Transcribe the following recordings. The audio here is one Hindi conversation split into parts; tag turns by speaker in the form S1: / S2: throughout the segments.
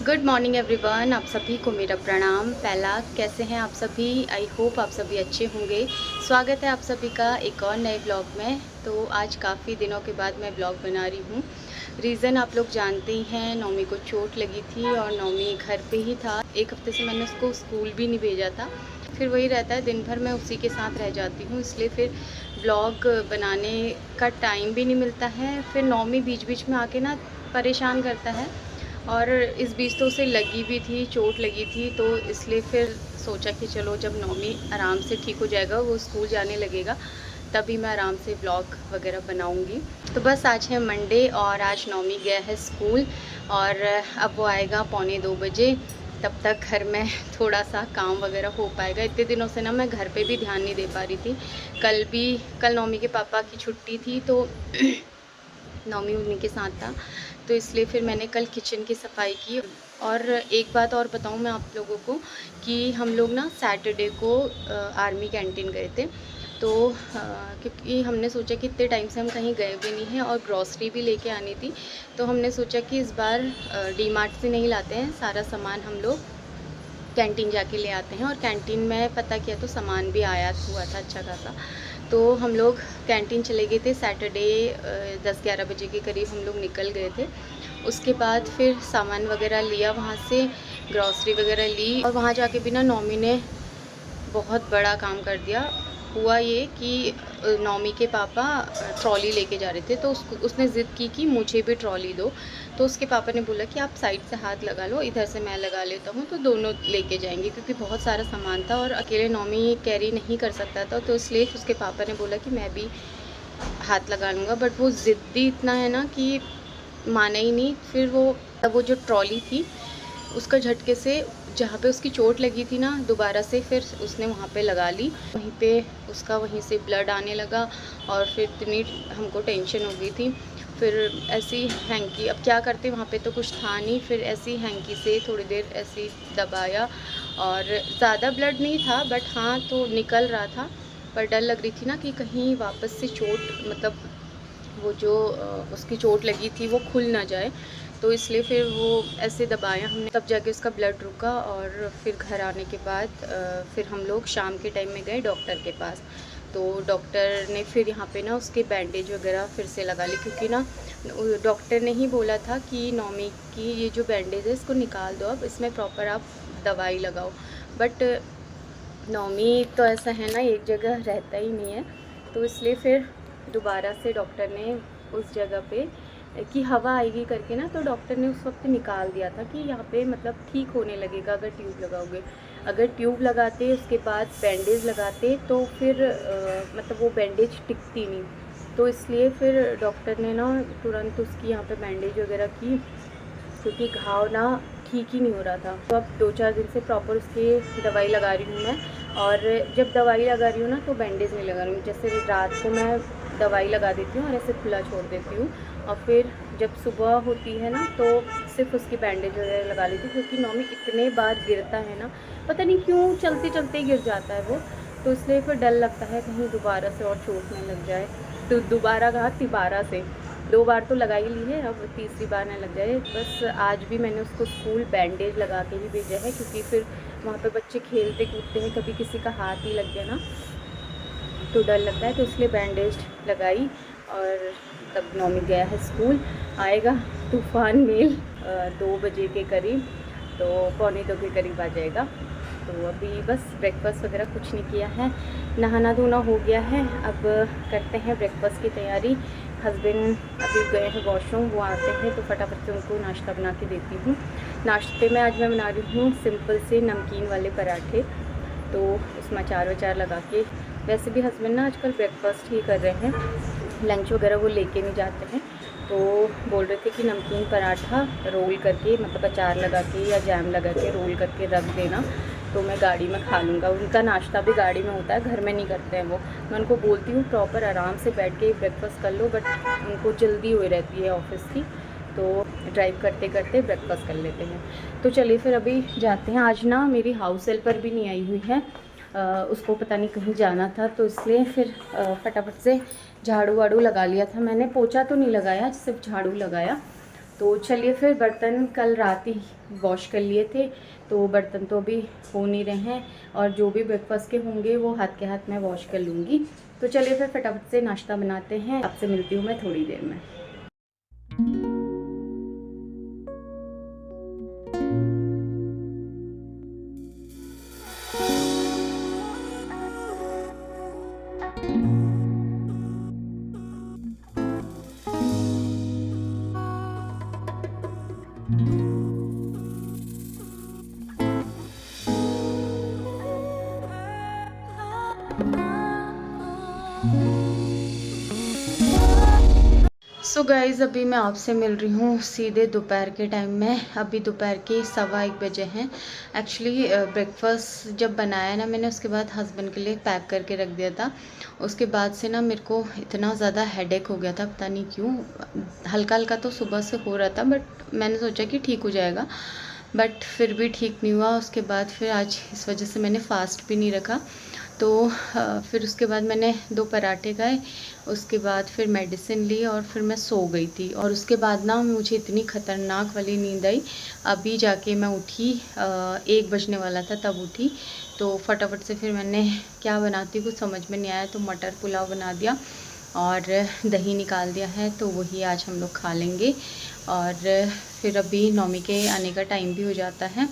S1: Good morning everyone. आप सभी को मेरा प्रणाम। पहला, कैसे हैं आप सभी? आई होप आप सभी अच्छे होंगे। स्वागत है आप सभी का एक और नए ब्लॉग में। तो आज काफ़ी दिनों के बाद मैं ब्लॉग बना रही हूँ। रीज़न आप लोग जानते ही हैं, नौमी को चोट लगी थी और नौमी घर पे ही था। एक हफ्ते से मैंने उसको स्कूल भी नहीं भेजा था। फिर वही रहता है, दिन भर मैं उसी के साथ रह जाती हूँ, इसलिए फिर ब्लॉग बनाने का टाइम भी नहीं मिलता है। फिर नौमी बीच बीच में आके ना परेशान करता है, और इस बीच तो उसे लगी भी थी, चोट लगी थी, तो इसलिए फिर सोचा कि चलो जब नौमी आराम से ठीक हो जाएगा, वो स्कूल जाने लगेगा, तभी मैं आराम से ब्लॉग वगैरह बनाऊंगी। तो बस आज है मंडे और आज नौमी गया है स्कूल, और अब वो आएगा 1:45 बजे। तब तक घर में थोड़ा सा काम वगैरह हो पाएगा। इतने दिनों से ना मैं घर पे भी ध्यान नहीं दे पा रही थी। कल नौमी के पापा की छुट्टी थी, तो नौमी उन्हीं के साथ था, तो इसलिए फिर मैंने कल किचन की सफाई की। और एक बात और बताऊं मैं आप लोगों को कि हम लोग ना सैटरडे को आर्मी कैंटीन गए थे। तो क्योंकि हमने सोचा कि इतने टाइम से हम कहीं गए भी नहीं हैं और ग्रॉसरी भी लेके आनी थी, तो हमने सोचा कि इस बार डी मार्ट से नहीं लाते हैं, सारा सामान हम लोग कैंटीन जाके ले आते हैं। और कैंटीन में पता किया तो सामान भी आयात हुआ था अच्छा खासा। तो हम लोग कैंटीन चले गए थे सैटरडे 10-11 बजे के करीब हम लोग निकल गए थे। उसके बाद फिर सामान वगैरह लिया वहाँ से, ग्रॉसरी वगैरह ली, और वहाँ जाके भी ना नौमी ने बहुत बड़ा काम कर दिया। हुआ ये कि नौमी के पापा ट्रॉली लेके जा रहे थे, तो उसने ज़िद की कि मुझे भी ट्रॉली दो। तो उसके पापा ने बोला कि आप साइड से हाथ लगा लो, इधर से मैं लगा लेता हूँ, तो दोनों लेके जाएंगे, क्योंकि बहुत सारा सामान था और अकेले नौमी कैरी नहीं कर सकता था। तो इसलिए उसके पापा ने बोला कि मैं भी हाथ लगा लूँगा। बट वो ज़िद्दी इतना है ना कि माना ही नहीं। फिर वो जो ट्रॉली थी उसका झटके से, जहाँ पे उसकी चोट लगी थी ना, दोबारा से फिर उसने वहाँ पे लगा ली। वहीं पे उसका वहीं से ब्लड आने लगा, और फिर इतनी हमको टेंशन हो गई थी। फिर ऐसी हैंकी, अब क्या करते, वहाँ पे तो कुछ था नहीं, फिर ऐसी हैंकी से थोड़ी देर ऐसी दबाया, और ज़्यादा ब्लड नहीं था, बट हाँ तो निकल रहा था। पर डर लग रही थी ना कि कहीं वापस से चोट, मतलब वो जो उसकी चोट लगी थी वो खुल ना जाए, तो इसलिए फिर वो ऐसे दबाया हमने, तब जाके उसका ब्लड रुका। और फिर घर आने के बाद फिर हम लोग शाम के टाइम में गए डॉक्टर के पास। तो डॉक्टर ने फिर यहाँ पे ना उसके बैंडेज वगैरह फिर से लगा ली, क्योंकि ना डॉक्टर ने ही बोला था कि नौमी की ये जो बैंडेज है इसको निकाल दो, अब इसमें प्रॉपर आप दवाई लगाओ। बट नौमी तो ऐसा है ना, एक जगह रहता ही नहीं है, तो इसलिए फिर दोबारा से डॉक्टर ने उस जगह पे कि हवा आएगी करके ना, तो डॉक्टर ने उस वक्त निकाल दिया था कि यहाँ पे मतलब ठीक होने लगेगा अगर ट्यूब लगाओगे। अगर ट्यूब लगाते उसके बाद बैंडेज लगाते तो फिर मतलब वो बैंडेज टिकती नहीं, तो इसलिए फिर डॉक्टर ने ना तुरंत उसकी यहाँ पे बैंडेज वगैरह की, क्योंकि घाव ना ठीक ही नहीं हो रहा था। तो अब 2-4 दिन से प्रॉपर उसकी दवाई लगा रही हूँ मैं। और जब दवाई लगा रही हूँ ना तो बैंडेज नहीं लगा रही हूँ। जैसे रात को मैं दवाई लगा देती हूँ और ऐसे खुला छोड़ देती हूँ, और फिर जब सुबह होती है ना तो सिर्फ उसकी बैंडेज वगैरह लगा लेती हूँ, क्योंकि नौमी इतने बार गिरता है ना, पता नहीं क्यों चलते चलते गिर जाता है वो, तो इसलिए फिर डर लगता है कहीं दोबारा से और चोट न लग जाए। तो दोबारा कहा, तिबारा से 2 बार तो लगा ही ली है, अब तीसरी बार ना लग जाए। बस आज भी मैंने उसको स्कूल बैंडेज लगा के ही भेजा है, क्योंकि फिर वहाँ पे बच्चे खेलते कूदते हैं, कभी किसी का हाथ ही लग गया ना तो डर लगता है, तो इसलिए बैंडेज लगाई। और तब नौमी गया है स्कूल, आएगा तूफ़ान मेल 2 बजे के करीब, तो 1:45 के करीब आ जाएगा। तो अभी बस ब्रेकफास्ट वगैरह कुछ नहीं किया है, नहाना धोना हो गया है, अब करते हैं ब्रेकफास्ट की तैयारी। हस्बैंड अभी गए हैं वॉशरूम, वो आते हैं तो फटाफट से उनको नाश्ता बना के देती हूँ। नाश्ते में आज मैं बना रही हूँ सिंपल से नमकीन वाले पराठे, तो उसमें अचार वचार लगा के। वैसे भी हस्बैंड ना आजकल ब्रेकफास्ट ही कर रहे हैं, लंच वगैरह वो लेके नहीं जाते हैं, तो बोल रहे थे कि नमकीन पराठा रोल करके, मतलब अचार लगा के या जैम लगा के रोल करके रख देना, तो मैं गाड़ी में खा लूँगा। उनका नाश्ता भी गाड़ी में होता है, घर में नहीं करते हैं वो। मैं उनको बोलती हूँ प्रॉपर आराम से बैठ के ब्रेकफास्ट कर लो, बट उनको जल्दी हुई रहती है ऑफिस की, तो ड्राइव करते करते ब्रेकफास्ट कर लेते हैं। तो चलिए फिर अभी जाते हैं। आज ना मेरी हाउस हेल्पर भी नहीं आई हुई है, उसको पता नहीं कहीं जाना था, तो इसलिए फिर फटाफट से झाड़ू वाड़ू लगा लिया था मैंने। पोछा तो नहीं लगाया, सिर्फ झाड़ू लगाया। तो चलिए फिर, बर्तन कल रात ही वॉश कर लिए थे, तो बर्तन तो अभी हो नहीं रहे हैं, और जो भी ब्रेकफास्ट के होंगे वो हाथ के हाथ मैं वॉश कर लूँगी। तो चलिए फिर फटाफट से नाश्ता बनाते हैं, आपसे मिलती हूँ मैं थोड़ी देर में। सो गाइज़, अभी मैं आपसे मिल रही हूँ सीधे दोपहर के टाइम में। अभी दोपहर के 1:15 बजे हैं। एक्चुअली ब्रेकफास्ट जब बनाया ना मैंने, उसके बाद हस्बैंड के लिए पैक करके रख दिया था। उसके बाद से ना मेरे को इतना ज़्यादा हेडेक हो गया था, पता नहीं क्यों। हल्का हल्का तो सुबह से हो रहा था, बट मैंने सोचा कि ठीक हो जाएगा, बट फिर भी ठीक नहीं हुआ। उसके बाद फिर आज इस वजह से मैंने फ़ास्ट भी नहीं रखा। तो फिर उसके बाद मैंने 2 पराठे खाए, उसके बाद फिर मेडिसिन ली और फिर मैं सो गई थी। और उसके बाद ना मुझे इतनी ख़तरनाक वाली नींद आई। अभी जाके मैं उठी, 1 बजने वाला था तब उठी। तो फटाफट से फिर मैंने क्या बनाती कुछ समझ में नहीं आया, तो मटर पुलाव बना दिया और दही निकाल दिया है, तो वही आज हम लोग खा लेंगे। और फिर अभी नौमी के आने का टाइम भी हो जाता है।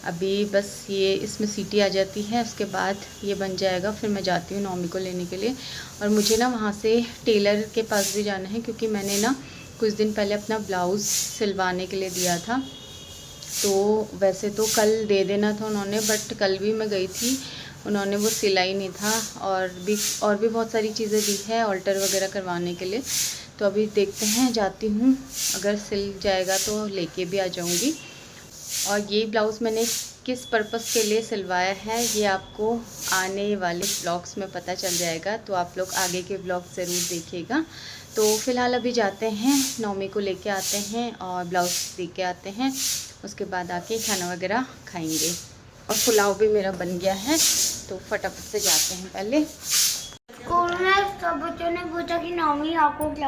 S1: अभी बस ये इसमें सीटी आ जाती है, उसके बाद ये बन जाएगा, फिर मैं जाती हूँ नौमी को लेने के लिए। और मुझे ना वहाँ से टेलर के पास भी जाना है, क्योंकि मैंने ना कुछ दिन पहले अपना ब्लाउज़ सिलवाने के लिए दिया था। तो वैसे तो कल दे देना था उन्होंने, बट कल भी मैं गई थी, उन्होंने वो सिलाई नहीं था। और भी बहुत सारी चीज़ें दी है ऑल्टर वगैरह करवाने के लिए। तो अभी देखते हैं, जाती हूँ, अगर सिल जाएगा तो लेके भी आ जाऊँगी। और ये ब्लाउज़ मैंने किस पर्पस के लिए सिलवाया है ये आपको आने वाले ब्लॉग्स में पता चल जाएगा, तो आप लोग आगे के ब्लॉग ज़रूर देखिएगा। तो फ़िलहाल अभी जाते हैं, नौमी को लेके आते हैं और ब्लाउज़ दे के आते हैं, उसके बाद आके खाना वगैरह खाएंगे। और पुलाव भी मेरा बन गया है, तो फटाफट से जाते हैं। पहले
S2: स्कूल में सब बच्चों ने पूछा कि नौमी आपको क्या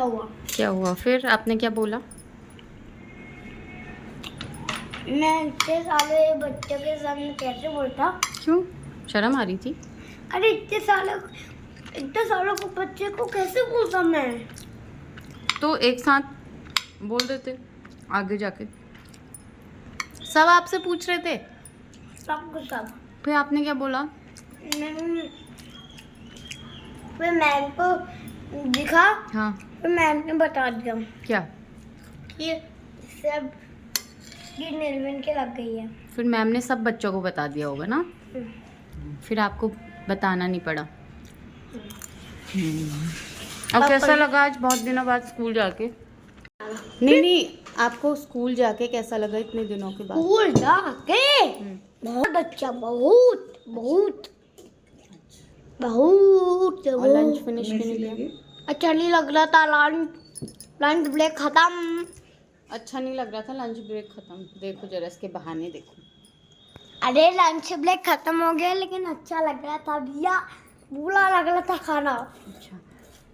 S2: हुआ,
S1: फिर आपने क्या बोला?
S2: मैं इतने सारे बच्चों के सामने कैसे बोलता?
S1: क्यों, शर्म आ रही थी?
S2: अरे इतने सालों को बच्चे को कैसे बोलता मैं?
S1: तो एक साथ बोल देते आगे जाके। सब आपसे पूछ रहे थे,
S2: सब
S1: फिर आपने क्या बोला?
S2: मैं फिर मैम को दिखा।
S1: हाँ,
S2: फिर मैम ने बता दिया
S1: क्या?
S2: कि सब ये नीलवन के लग गई है।
S1: फिर मैम ने सब बच्चों को बता दिया होगा ना, फिर आपको बताना नहीं पड़ा। अब कैसा लगा आज बहुत दिनों बाद स्कूल जाके? नहीं, आपको स्कूल जाके कैसा लगा इतने दिनों के बाद?
S2: स्कूल जाके बहुत अच्छा, बहुत बहुत बहुत
S1: और लंच फिनिश भी नहीं किया?
S2: अच्छा नहीं लग रहा था। लंच ब्रेक खत्म।
S1: अच्छा नहीं लग रहा था लंच ब्रेक खत्म? देखो जरा इसके बहाने देखो।
S2: अरे लंच ब्रेक खत्म हो गया, लेकिन अच्छा लग रहा था भैया, बुरा लग रहा था खाना।
S1: अच्छा,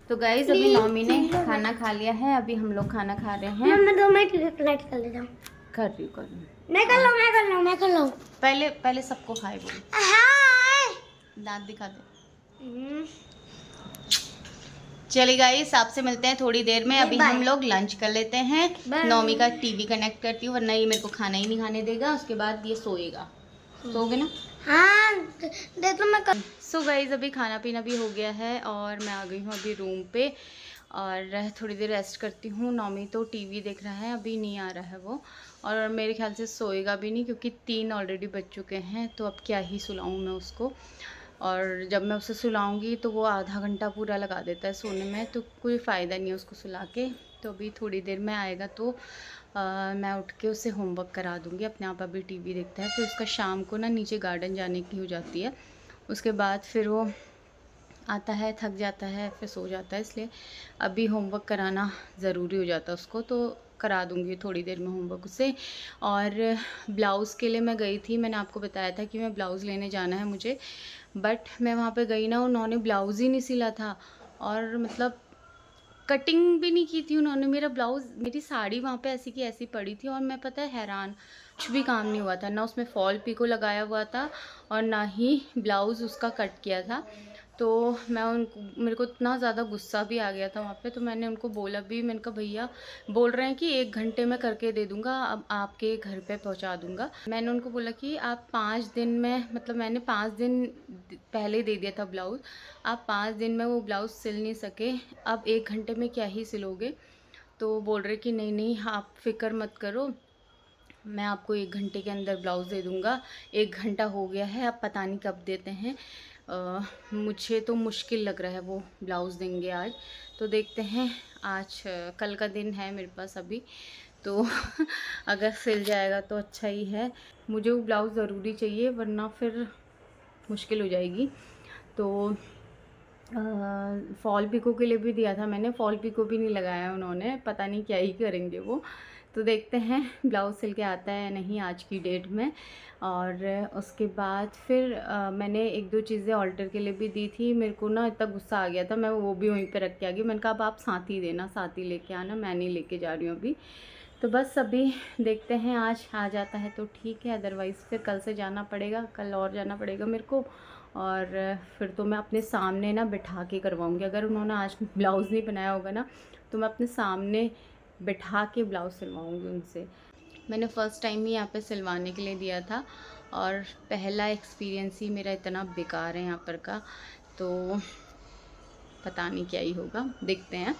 S1: तो गाइस अभी नौमी ने खाना खा लिया है, अभी हम लोग खाना खा रहे हैं।
S2: मैं 2 मिनट लाइट कर लेता हूँ।
S1: कर रही हूँ।
S2: मैं कर लूँ।
S1: पहले सबको हाय बोल,
S2: हाय।
S1: दांत दिखा दे। चलिए गाइस, आपसे मिलते हैं थोड़ी देर में। अभी हम लोग लंच कर लेते हैं। नौमी का टीवी कनेक्ट करती हूँ, वरना ये मेरे को खाना ही नहीं खाने देगा। उसके बाद ये सोएगा, सोओगे ना?
S2: हाँ दे तो मैं कर।
S1: सो गाइस, अभी खाना पीना भी हो गया है और मैं आ गई हूँ अभी रूम पे, और थोड़ी देर रेस्ट करती हूँ। नौमी तो टीवी देख रहा है, अभी नहीं आ रहा है वो, और मेरे ख्याल से सोएगा भी नहीं, क्योंकि 3 ऑलरेडी बज चुके हैं। तो अब क्या ही सुलाऊँ मैं उसको, और जब मैं उसे सुलाऊंगी तो वो आधा घंटा पूरा लगा देता है सोने में, तो कोई फ़ायदा नहीं है उसको सुला के। तो अभी थोड़ी देर में आएगा तो मैं उठ के उसे होमवर्क करा दूँगी। अपने आप अभी टीवी देखता है, फिर उसका शाम को ना नीचे गार्डन जाने की हो जाती है। उसके बाद फिर वो आता है, थक जाता है, फिर सो जाता है, इसलिए अभी होमवर्क कराना ज़रूरी हो जाता है उसको। तो करा दूँगी थोड़ी देर में होमवर्क उसे। और ब्लाउज़ के लिए मैं गई थी, मैंने आपको बताया था कि मैं ब्लाउज़ लेने जाना है मुझे, बट मैं वहाँ पे गई ना, उन्होंने ब्लाउज़ ही नहीं सिला था। और मतलब कटिंग भी नहीं की थी उन्होंने। मेरा ब्लाउज़, मेरी साड़ी वहाँ पे ऐसी की ऐसी पड़ी थी और मैं पता है हैरान, कुछ भी काम नहीं हुआ था, ना उसमें फॉल पिको लगाया हुआ था और ना ही ब्लाउज़ उसका कट किया था। तो मैं उनको, मेरे को इतना ज़्यादा गुस्सा भी आ गया था वहाँ पे, तो मैंने उनको बोला भी, मैंने कहा भैया बोल रहे हैं कि 1 घंटे में करके दे दूँगा, अब आपके घर पे पहुँचा दूँगा। मैंने उनको बोला कि आप 5 दिन में, मतलब मैंने 5 दिन पहले दे दिया था ब्लाउज़, आप 5 दिन में वो ब्लाउज़ सिल नहीं सके, अब 1 घंटे में क्या ही सिलोगे। तो बोल रहे कि नहीं नहीं आप फ़िक्र मत करो, मैं आपको 1 घंटे के अंदर ब्लाउज़ दे दूँगा। 1 घंटा हो गया है, अब पता नहीं कब देते हैं। मुझे तो मुश्किल लग रहा है वो ब्लाउज़ देंगे आज। तो देखते हैं, आज कल का दिन है मेरे पास अभी, तो अगर सिल जाएगा तो अच्छा ही है। मुझे वो ब्लाउज़ ज़रूरी चाहिए, वरना फिर मुश्किल हो जाएगी। तो फॉल पिको के लिए भी दिया था मैंने, फॉल पिको भी नहीं लगाया उन्होंने, पता नहीं क्या ही करेंगे वो। तो देखते हैं ब्लाउज़ सिल के आता है या नहीं आज की डेट में। और उसके बाद फिर मैंने 1-2 चीज़ें ऑल्टर के लिए भी दी थी। मेरे को ना इतना गुस्सा आ गया था, मैं वो भी वहीं पे रख के आ गई। मैंने कहा अब आप साथ ही देना, साथ ही लेके आना, मैं नहीं लेके जा रही हूँ अभी। तो बस अभी देखते हैं, आज आ जाता है तो ठीक है, अदरवाइज़ फिर कल से जाना पड़ेगा, कल और जाना पड़ेगा मेरे को। और फिर तो मैं अपने सामने ना बिठा के करवाऊँगी। अगर उन्होंने आज ब्लाउज़ नहीं बनाया होगा ना, तो मैं अपने सामने बिठा के ब्लाउज़ सिलवाऊँगी उनसे। मैंने फ़र्स्ट टाइम ही यहाँ पे सिलवाने के लिए दिया था और पहला एक्सपीरियंस ही मेरा इतना बेकार है यहाँ पर का, तो पता नहीं क्या ही होगा, देखते हैं।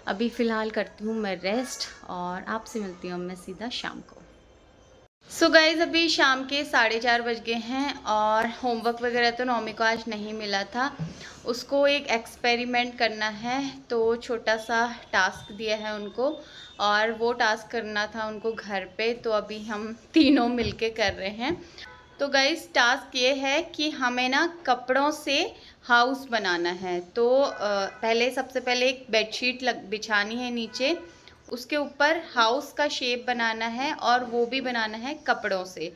S1: अभी फ़िलहाल करती हूँ मैं रेस्ट और आपसे मिलती हूँ मैं सीधा शाम को। सो गाइज़ अभी शाम के 4:30 बज गए हैं और होमवर्क वगैरह तो नौमी को आज नहीं मिला था। उसको एक एक्सपेरिमेंट करना है, तो छोटा सा टास्क दिया है उनको और वो टास्क करना था उनको घर पे, तो अभी हम तीनों मिलके कर रहे हैं। तो गाइस टास्क ये है कि हमें ना कपड़ों से हाउस बनाना है। तो पहले सबसे पहले एक बेडशीट बिछानी है नीचे, उसके ऊपर हाउस का शेप बनाना है और वो भी बनाना है कपड़ों से।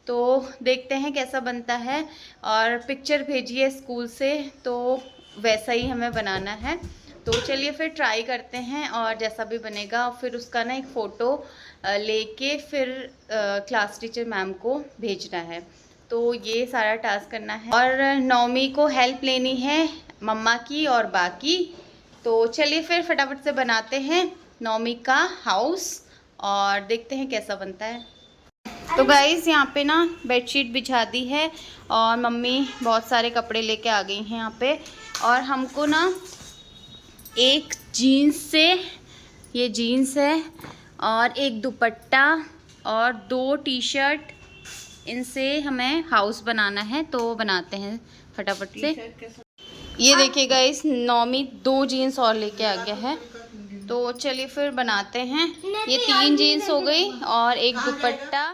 S1: तो देखते हैं कैसा बनता है, और पिक्चर भेजी है स्कूल से, तो वैसा ही हमें बनाना है। तो चलिए फिर ट्राई करते हैं और जैसा भी बनेगा फिर उसका ना एक फ़ोटो लेके फिर क्लास टीचर मैम को भेजना है। तो ये सारा टास्क करना है और नौमी को हेल्प लेनी है मम्मा की और बाकी। तो चलिए फिर फटाफट से बनाते हैं नौमी का हाउस और देखते हैं कैसा बनता है। तो गाइस यहाँ पे ना बेडशीट बिछा दी है और मम्मी बहुत सारे कपड़े लेके आ गई हैं यहाँ पे, और हमको ना एक जीन्स से, ये जीन्स है, और एक दुपट्टा और 2 टी-शर्ट, इनसे हमें हाउस बनाना है। तो बनाते हैं फटाफट से। ये देखिए गाइस, नौमी 2 जीन्स और लेके आ गया है, तो चलिए फिर बनाते हैं। ये 3 जीन्स हो गई और एक दुपट्टा।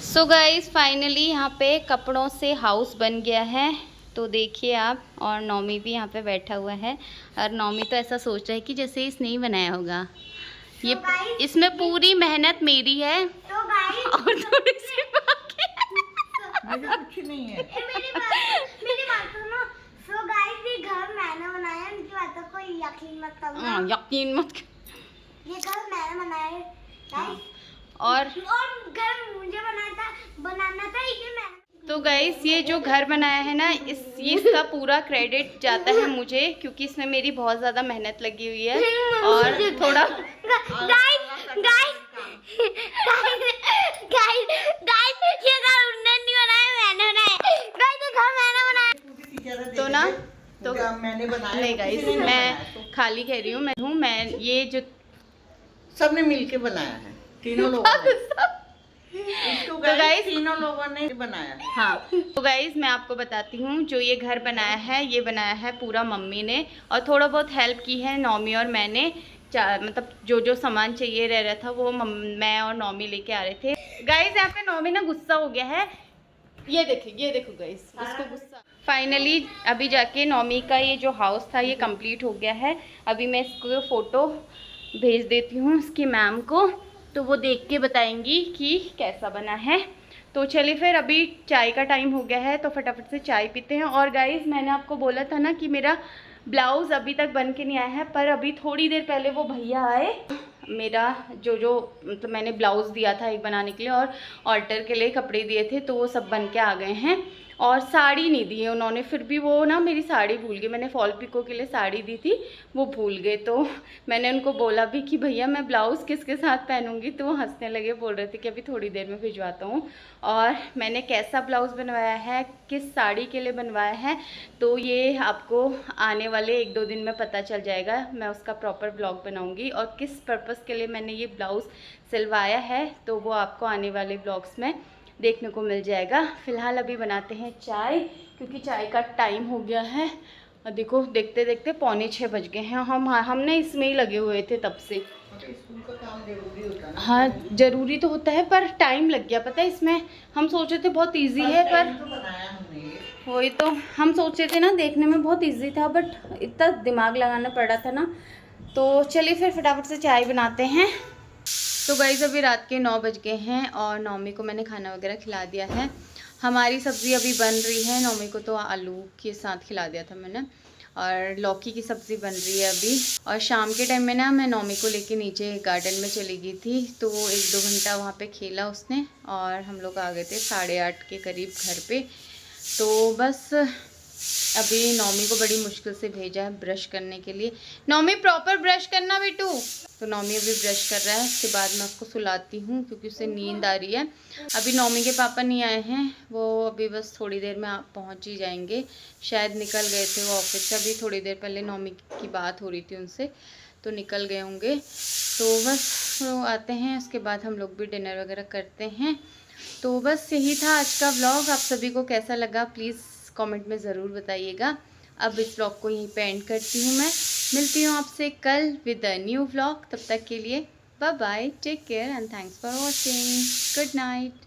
S1: सो गाइस फाइनली यहाँ पे कपड़ों से हाउस बन गया है। तो देखिए आप, और नौमी भी यहाँ पे बैठा हुआ है, और नौमी तो ऐसा सोच रहा है कि जैसे इसने ही बनाया होगा। ये इसमें पूरी मेहनत मेरी है और थोड़ी सी बाकी है।
S2: कुछ नहीं है। मेरी बात सुनो। सो गाइस ये घर मैंने बनाया, इनकी बातों को यकीन मत करना।
S1: यकीन मत कर।
S2: ये घर मैंने बनाया है गाइस,
S1: और
S2: घर मुझे बनाना था इसे मैंने।
S1: तो गाइस ये जो घर बनाया है ना, इसका पूरा क्रेडिट जाता है मुझे, क्योंकि इसमें मेरी बहुत ज़्यादा मेहनत लगी हुई है। और थोड़ा ये घर उन्होंने नहीं बनाया, मैंने बनाया। गाइस ये घर मैंने बनाया। तो ना तो
S3: मैंने बनाया
S1: नहीं गाइस,
S3: किसी ने नहीं
S1: मैं
S3: बनाया, तो
S1: खाली कह रही हूँ, मैं ये जो
S3: सबने मिलके बनाया है, तीनों लोगों ने। इसको
S1: तो गाइस
S3: तीनों लोगों ने बनाया है।
S1: हाँ, तो गाइज मैं आपको बताती हूँ, जो ये घर बनाया है ये बनाया है पूरा मम्मी ने, और थोड़ा बहुत हेल्प की है नौमी और मैंने। मतलब जो जो सामान चाहिए रह रहा था वो मैं और नौमी लेके आ रहे थे। गाइज यहाँ पे नौमी ना गुस्सा हो गया है, ये देखो गाइज, इसको गुस्सा। फाइनली अभी जाके नौमी का ये जो हाउस था ये कंप्लीट हो गया है। अभी मैं इसको फ़ोटो भेज देती हूँ इसकी मैम को, तो वो देख के बताएंगी कि कैसा बना है। तो चलिए फिर, अभी चाय का टाइम हो गया है तो फटाफट से चाय पीते हैं। और गाइस मैंने आपको बोला था ना कि मेरा ब्लाउज़ अभी तक बन के नहीं आया है, पर अभी थोड़ी देर पहले वो भैया आए। मेरा जो मतलब मैंने ब्लाउज़ दिया था एक बनाने के लिए और ऑल्टर के लिए कपड़े दिए थे, तो वो सब बन के आ गए हैं। और साड़ी नहीं दी है उन्होंने, फिर भी वो ना मेरी साड़ी भूल गए। मैंने फॉल पिको के लिए साड़ी दी थी, वो भूल गए। तो मैंने उनको बोला भी कि भैया मैं ब्लाउज़ किसके साथ पहनूंगी, तो वो हंसने लगे, बोल रहे थे कि अभी थोड़ी देर में भिजवाता हूँ। और मैंने कैसा ब्लाउज़ बनवाया है, किस साड़ी के लिए बनवाया है, तो ये आपको आने वाले 1-2 दिन में पता चल जाएगा। मैं उसका प्रॉपर ब्लॉग बनाऊँगी, और किस पर्पज़ के लिए मैंने ये ब्लाउज़ सिलवाया है तो वो आपको आने वाले ब्लॉग्स में देखने को मिल जाएगा। फ़िलहाल अभी बनाते हैं चाय, क्योंकि चाय का टाइम हो गया है। और देखो देखते देखते 5:45 बज गए हैं। हमने इसमें ही लगे हुए थे तब से।
S3: स्कूल का काम जरूरी होता है ना।
S1: हाँ ज़रूरी तो होता है, पर टाइम लग गया पता है इसमें। हम सोचे थे बहुत इजी है, पर
S3: तो बनाया हमने ये।
S1: वही तो हम सोचे थे ना, देखने में बहुत इजी था, बट इतना दिमाग लगाना पड़ रहा था ना। तो चलिए फिर फटाफट से चाय बनाते हैं। तो गाइस अभी रात के 9 बज गए हैं और नौमी को मैंने खाना वगैरह खिला दिया है। हमारी सब्ज़ी अभी बन रही है, नौमी को तो आलू के साथ खिला दिया था मैंने, और लौकी की सब्ज़ी बन रही है अभी। और शाम के टाइम में ना मैं नौमी को लेके नीचे गार्डन में चली गई थी, तो 1-2 घंटा वहाँ पे खेला उसने, और हम लोग आ गए थे 8:30 के करीब घर पे। तो बस अभी नौमी को बड़ी मुश्किल से भेजा है ब्रश करने के लिए। नौमी प्रॉपर ब्रश करना बेटू। तो नौमी अभी ब्रश कर रहा है, उसके बाद मैं उसको सुलाती हूँ क्योंकि उसे नींद आ रही है। अभी नौमी के पापा नहीं आए हैं, वो अभी बस थोड़ी देर में आप पहुँच ही जाएंगे। शायद निकल गए थे वो ऑफिस से, अभी थोड़ी देर पहले नौमी की बात हो रही थी उनसे, तो निकल गए होंगे। तो बस वो आते हैं, उसके बाद हम लोग भी डिनर वगैरह करते हैं। तो बस यही था आज का व्लॉग। आप सभी को कैसा लगा प्लीज़ कमेंट में ज़रूर बताइएगा। अब इस व्लॉग को यहीं पे एंड करती हूँ मैं। मिलती हूँ आपसे कल विद अ न्यू व्लॉग। तब तक के लिए bye bye, take care and thanks for watching. Good night.